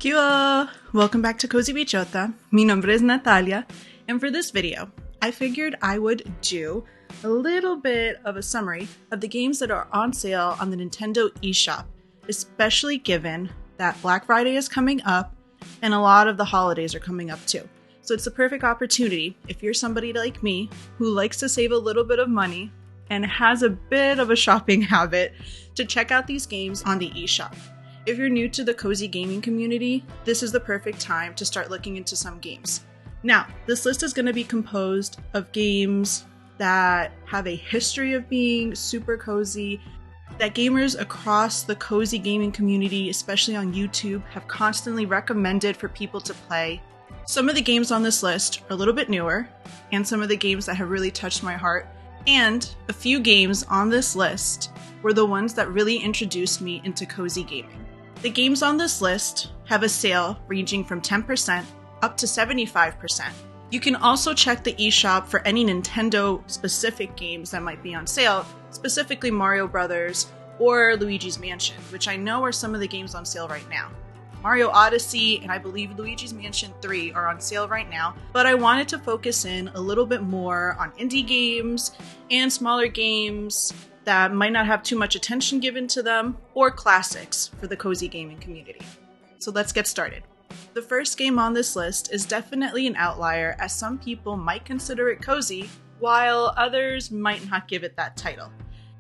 Konnichiwa! Welcome back to cozybichota. Mi nombre es Natalia, and for this video, I figured I would do a little bit of a summary of the games that are on sale on the Nintendo eShop, especially given that Black Friday is coming up and a lot of the holidays are coming up too. So it's the perfect opportunity if you're somebody like me who likes to save a little bit of money and has a bit of a shopping habit to check out these games on the eShop. If you're new to the cozy gaming community, this is the perfect time to start looking into some games. Now, this list is going to be composed of games that have a history of being super cozy, that gamers across the cozy gaming community, especially on YouTube, have constantly recommended for people to play. Some of the games on this list are a little bit newer, and some of the games that have really touched my heart, and a few games on this list were the ones that really introduced me into cozy gaming. The games on this list have a sale ranging from 10% up to 75%. You can also check the eShop for any Nintendo-specific games that might be on sale, specifically Mario Brothers or Luigi's Mansion, which I know are some of the games on sale right now. Mario Odyssey and I believe Luigi's Mansion 3 are on sale right now, but I wanted to focus in a little bit more on indie games and smaller games that might not have too much attention given to them, or classics for the cozy gaming community. So let's get started. The first game on this list is definitely an outlier, as some people might consider it cozy, while others might not give it that title.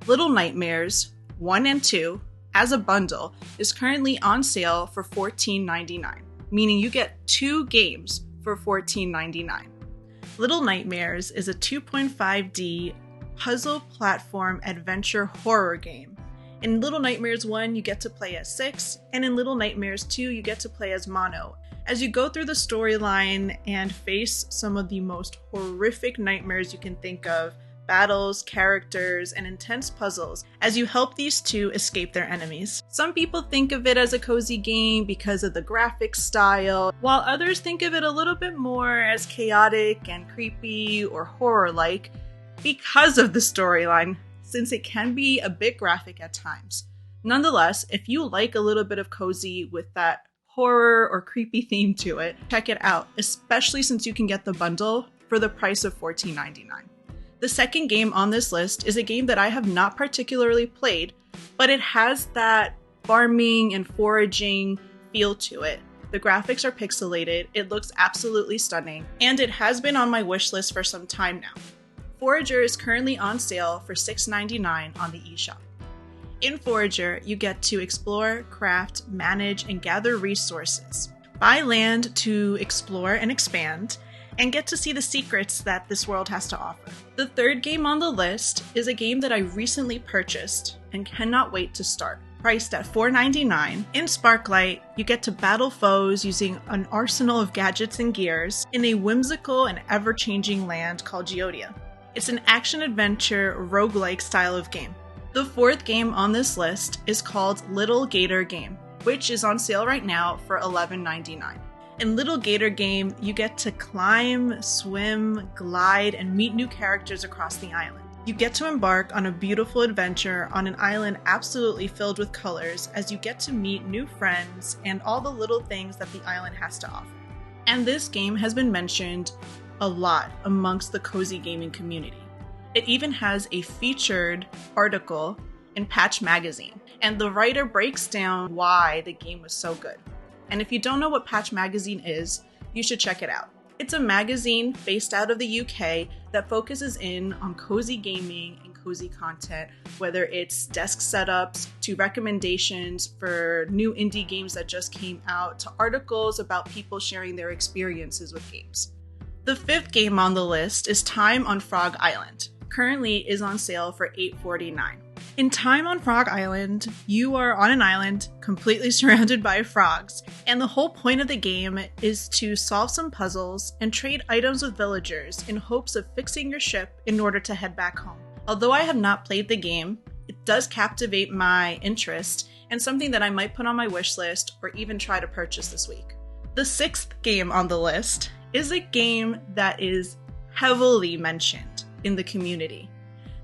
Little Nightmares 1 and 2, as a bundle, is currently on sale for $14.99, meaning you get 2 games for $14.99. Little Nightmares is a 2.5D puzzle platform adventure horror game. In Little Nightmares 1, you get to play as 6, and in Little Nightmares 2, you get to play as Mono. As you go through the storyline and face some of the most horrific nightmares you can think of, battles, characters, and intense puzzles, as you help these two escape their enemies. Some people think of it as a cozy game because of the graphic style, while others think of it a little bit more as chaotic and creepy or horror-like, because of the storyline, since it can be a bit graphic at times. Nonetheless, if you like a little bit of cozy with that horror or creepy theme to it, check it out, especially since you can get the bundle for the price of $14.99. The second game on this list is a game that I have not particularly played, but it has that farming and foraging feel to it. The graphics are pixelated, it looks absolutely stunning, and it has been on my wish list for some time now. Forager is currently on sale for $6.99 on the eShop. In Forager, you get to explore, craft, manage, and gather resources, buy land to explore and expand, and get to see the secrets that this world has to offer. The third game on the list is a game that I recently purchased and cannot wait to start. Priced at $4.99, in Sparklite, you get to battle foes using an arsenal of gadgets and gears in a whimsical and ever-changing land called Geodia. It's an action-adventure, roguelike style of game. The fourth game on this list is called Lil Gator Game, which is on sale right now for $11.99. In Lil Gator Game, you get to climb, swim, glide, and meet new characters across the island. You get to embark on a beautiful adventure on an island absolutely filled with colors as you get to meet new friends and all the little things that the island has to offer. And this game has been mentioned a lot amongst the cozy gaming community. It even has a featured article in Patch Magazine, and the writer breaks down why the game was so good. And if you don't know what Patch Magazine is, you should check it out. It's a magazine based out of the UK that focuses in on cozy gaming and cozy content, whether it's desk setups to recommendations for new indie games that just came out to articles about people sharing their experiences with games. The fifth game on the list is Time on Frog Island. Currently is on sale for $8.49. In Time on Frog Island, you are on an island completely surrounded by frogs, and the whole point of the game is to solve some puzzles and trade items with villagers in hopes of fixing your ship in order to head back home. Although I have not played the game, it does captivate my interest and something that I might put on my wish list or even try to purchase this week. The sixth game on the list is a game that is heavily mentioned in the community.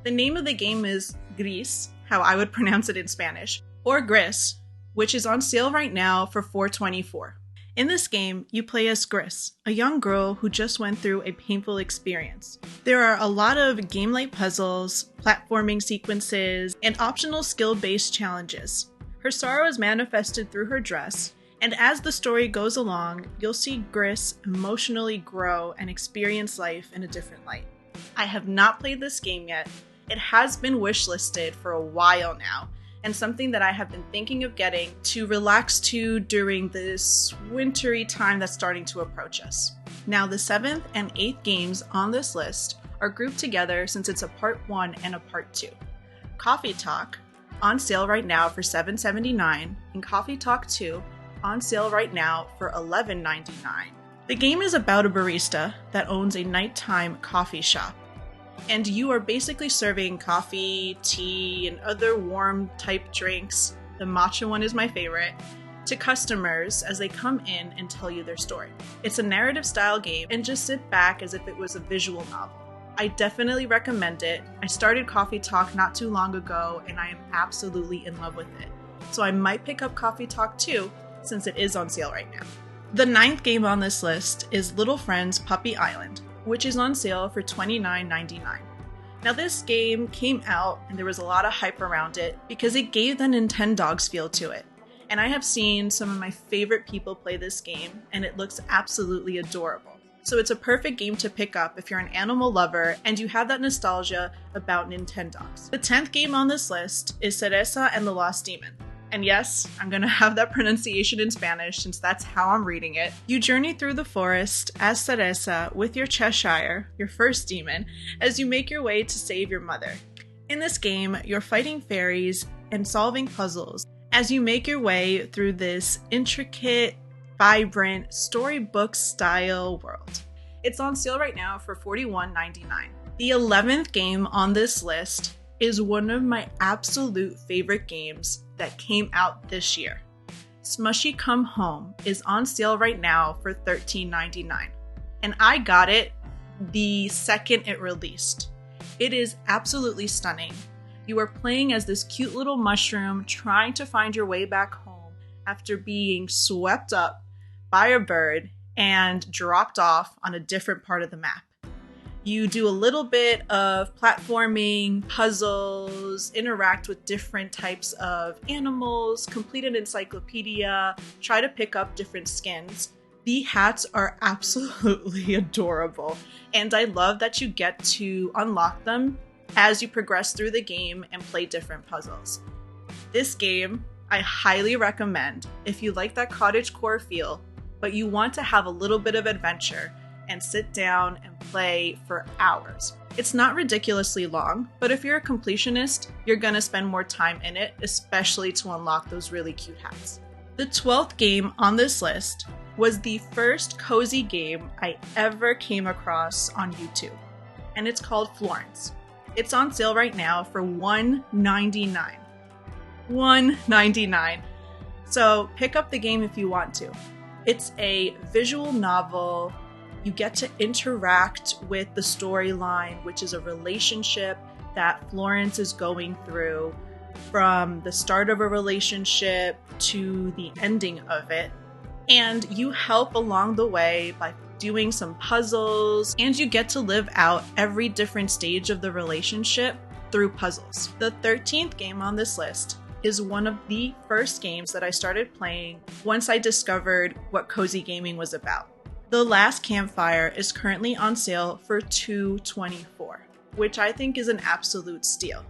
The name of the game is Gris, how I would pronounce it in Spanish, or Gris, which is on sale right now for $4.24. In this game, you play as Gris, a young girl who just went through a painful experience. There are a lot of game-like puzzles, platforming sequences, and optional skill-based challenges. Her sorrow is manifested through her dress, and as the story goes along, you'll see Gris emotionally grow and experience life in a different light. I have not played this game yet. It has been wishlisted for a while now, and something that I have been thinking of getting to relax to during this wintry time that's starting to approach us. Now, the 7th and 8th games on this list are grouped together since it's a part 1 and a part 2. Coffee Talk, on sale right now for $7.79, and Coffee Talk 2, on sale right now for $11.99. The game is about a barista that owns a nighttime coffee shop. And you are basically serving coffee, tea, and other warm type drinks, the matcha one is my favorite, to customers as they come in and tell you their story. It's a narrative style game, and just sit back as if it was a visual novel. I definitely recommend it. I started Coffee Talk not too long ago, and I am absolutely in love with it. So I might pick up Coffee Talk too, since it is on sale right now. The 9th game on this list is Little Friends Puppy Island, which is on sale for $29.99. Now this game came out and there was a lot of hype around it because it gave the Nintendogs feel to it. And I have seen some of my favorite people play this game and it looks absolutely adorable. So it's a perfect game to pick up if you're an animal lover and you have that nostalgia about Nintendogs. The 10th game on this list is Cereza and the Lost Demon. And yes, I'm gonna have that pronunciation in Spanish since that's how I'm reading it. You journey through the forest as Cereza with your Cheshire, your first demon, as you make your way to save your mother. In this game, you're fighting fairies and solving puzzles as you make your way through this intricate, vibrant, storybook-style world. It's on sale right now for $41.99. The 11th game on this list is one of my absolute favorite games that came out this year. Smushi Come Home is on sale right now for $13.99. And I got it the second it released. It is absolutely stunning. You are playing as this cute little mushroom trying to find your way back home after being swept up by a bird and dropped off on a different part of the map. You do a little bit of platforming, puzzles, interact with different types of animals, complete an encyclopedia, try to pick up different skins. The hats are absolutely adorable, and I love that you get to unlock them as you progress through the game and play different puzzles. This game, I highly recommend if you like that cottagecore feel, but you want to have a little bit of adventure and sit down and play for hours. It's not ridiculously long, but if you're a completionist, you're gonna spend more time in it, especially to unlock those really cute hats. The 12th game on this list was the first cozy game I ever came across on YouTube, and it's called Florence. It's on sale right now for $1.99. $1.99. So pick up the game if you want to. It's a visual novel. You get to interact with the storyline, which is a relationship that Florence is going through from the start of a relationship to the ending of it. And you help along the way by doing some puzzles, and you get to live out every different stage of the relationship through puzzles. The 13th game on this list is one of the first games that I started playing once I discovered what cozy gaming was about. The Last Campfire is currently on sale for $2.24, which I think is an absolute steal.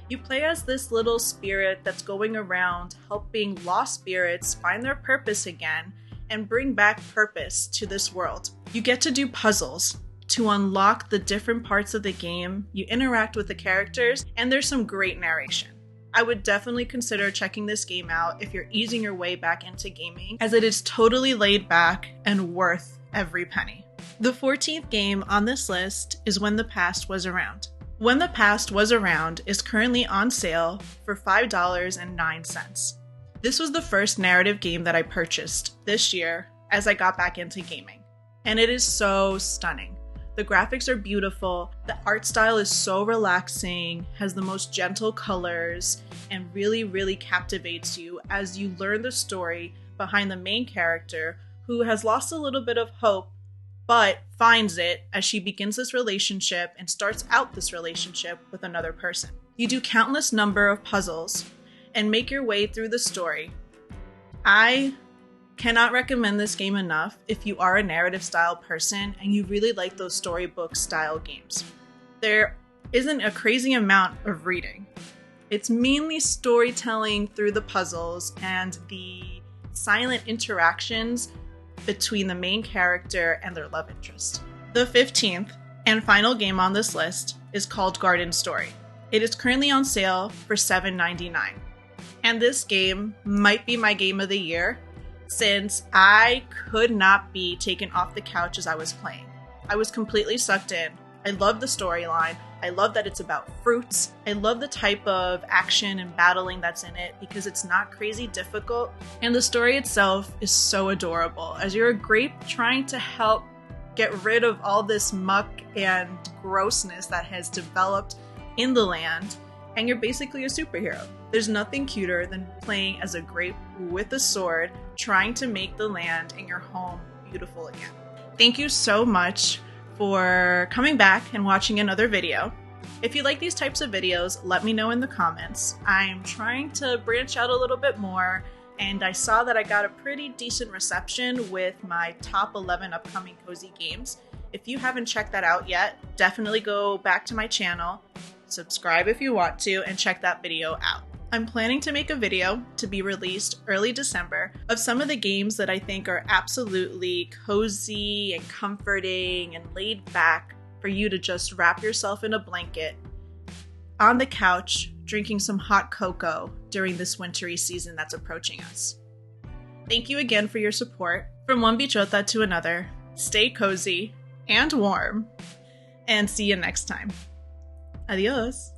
You play as this little spirit that's going around helping lost spirits find their purpose again and bring back purpose to this world. You get to do puzzles to unlock the different parts of the game, you interact with the characters, and there's some great narration. I would definitely consider checking this game out if you're easing your way back into gaming, as it is totally laid back and worth every penny. The 14th game on this list is When the Past Was Around. When the Past Was Around is currently on sale for $5.09. This was the first narrative game that I purchased this year as I got back into gaming, and it is so stunning. The graphics are beautiful, the art style is so relaxing, has the most gentle colors, and really captivates you as you learn the story behind the main character, who has lost a little bit of hope, but finds it as she begins this relationship and starts out this relationship with another person. You do countless number of puzzles and make your way through the story. I cannot recommend this game enough if you are a narrative style person and you really like those storybook style games. There isn't a crazy amount of reading. It's mainly storytelling through the puzzles and the silent interactions between the main character and their love interest. The 15th and final game on this list is called Garden Story. It is currently on sale for $7.99. And this game might be my game of the year since I could not be taken off the couch as I was playing. I was completely sucked in. I love the storyline. I love that it's about fruits. I love the type of action and battling that's in it because it's not crazy difficult. And the story itself is so adorable as you're a grape trying to help get rid of all this muck and grossness that has developed in the land. And you're basically a superhero. There's nothing cuter than playing as a grape with a sword, trying to make the land and your home beautiful again. Thank you so much for coming back and watching another video. If you like these types of videos, let me know in the comments. I'm trying to branch out a little bit more, and I saw that I got a pretty decent reception with my top 11 upcoming cozy games. If you haven't checked that out yet, definitely go back to my channel, subscribe if you want to, and check that video out. I'm planning to make a video to be released early December of some of the games that I think are absolutely cozy and comforting and laid back for you to just wrap yourself in a blanket on the couch drinking some hot cocoa during this wintry season that's approaching us. Thank you again for your support. From one bichota to another, stay cozy and warm, and see you next time. Adios.